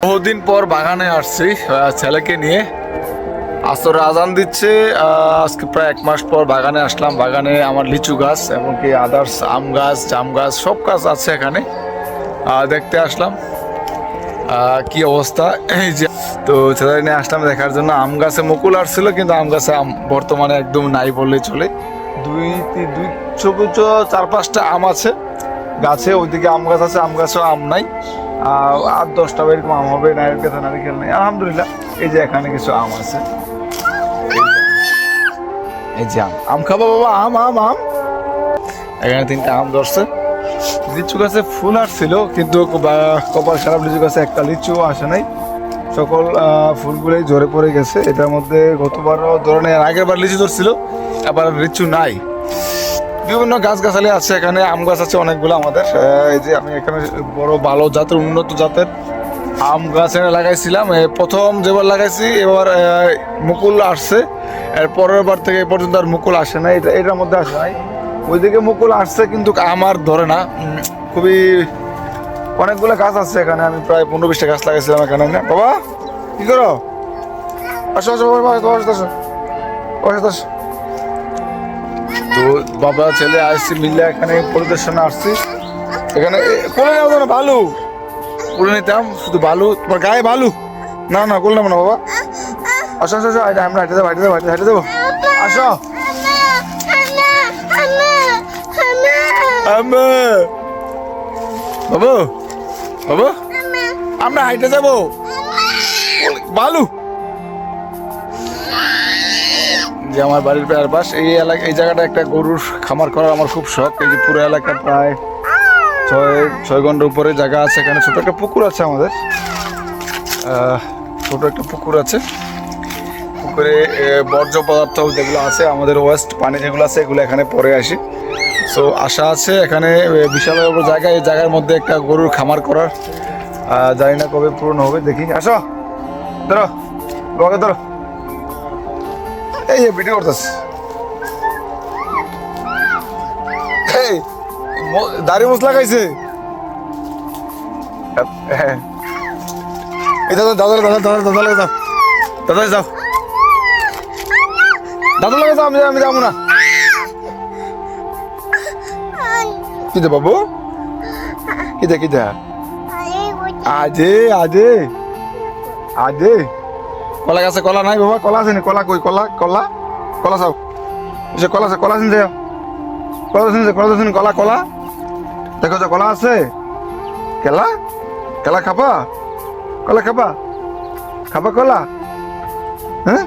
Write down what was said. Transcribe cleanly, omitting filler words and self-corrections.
বহুদিন পর বাগানে আসছি ছেলেকে নিয়ে। আসরে আজান দিচ্ছে। আজকে প্রায় 1 মাস পর বাগানে আসলাম। বাগানে আমার লিচু গাছ এমনকি আদার্স আম গাছ, জাম গাছ সব গাছ আছে এখানে। দেখতে আসলাম কি অবস্থা। এই যে তো ছেলে নিয়ে আসলাম দেখার জন্য। আম গাছে মুকুল আসছিল, কিন্তু আম গাছে আম বর্তমানে একদম নাই বললেই চলে। দুই ছোট 4-5টা আম আছে গাছে। ওইদিকে আম গাছ আছে, আম গাছেও আম নাই। 8-10টা এরকম আম হবে, নারিকেল গাছে নারিকেল নেই আলহামদুলিল্লাহ। এই যে এখানে কিছু আম আছে, এই যে আম। আম খাবো বাবা? আম আম আম। এখানে 3টা আম ধরছে। লিচু গাছে ফুল আসছিল, কিন্তু কপাল খারাপ, লিচু গাছে একটা লিচু আসে নাই। সকল ফুলগুলোই ঝরে পড়ে গেছে। এটার মধ্যে গতবারও ধরনের আগের বার লিচু ধরছিল, এবার লিচু নাই। বিভিন্ন গাছগাছালি আছে এখানে। আম গাছ আছে অনেকগুলো আমাদের। এই যে আমি এখানে বড় ভালো জাতের, উন্নত জাতের আম গাছ এনে লাগাইছিলাম। প্রথম যেবার লাগাইছি এবার মুকুল আসছে। এর পরের বার থেকে এই পর্যন্ত আর মুকুল আসে না। এটার মধ্যে আসে নাই। ওইদিকে মুকুল আসছে, কিন্তু আমার ধরে না। খুবই অনেকগুলো গাছ আছে এখানে। আমি প্রায় 15-20টা গাছ লাগাইছিলাম এখানে। না বাবা কি করো? আসো আসো বাবা, আসো। তো বাবা ছেলে আসছি মিলে এখানে পরিদর্শনে আসছি। এখানে কোলে নেবো না, ভালু কোলে নিতাম, শুধু ভালু। তোমার গায়ে ভালু? না না, কোলে নেবো না বাবা। আসো আসো আসো, আমরা হাঁটে দেবো। আসো বাবু, বাবু আমরা হাইটে যাবো। ভালু যে আমার বাড়ির পাশ এই এলাকা, এই জায়গাটা একটা গরুর খামার করার আমার খুব শখ। এই যে পুরো এলাকা প্রায় 6 ঘন্টার উপরে জায়গা আছে। এখানে ছোট একটা পুকুর আছে আমাদের। ছোট একটা পুকুর আছে। পুকুরে বর্জ্য পদার্থ যেগুলো আছে, আমাদের ওয়েস্ট পানি যেগুলো আছে, এগুলো এখানে পরে আসি। সো আশা আছে এখানে বিশাল জায়গা, এই জায়গার মধ্যে একটা গরুর খামার করার। জানি না কবে পূরণ হবে, দেখি। আসো ধরো বাবাকে, ধরো। এই ভিডিও করতেছে। এই দাড়ি মুছ লাগাইছে। এই দাদা দাদা দাদা দাদা দাদা লাগে যাও, দাদা যাও, দাদা লাগে যাও। আমি যাবো না। কি দে বাবু? কি দে আজে আজে আজে কলা গাছে কলা নাই বাবা? কলা আছে না? কলা কই? কলা কলা কলা চাও। কলা আছে, কলা আছে, কলা কলা দেখো যে কলা আছে। কেলা কেলা খাবা? কলা খাবা? খাবা কলা? হ্যাঁ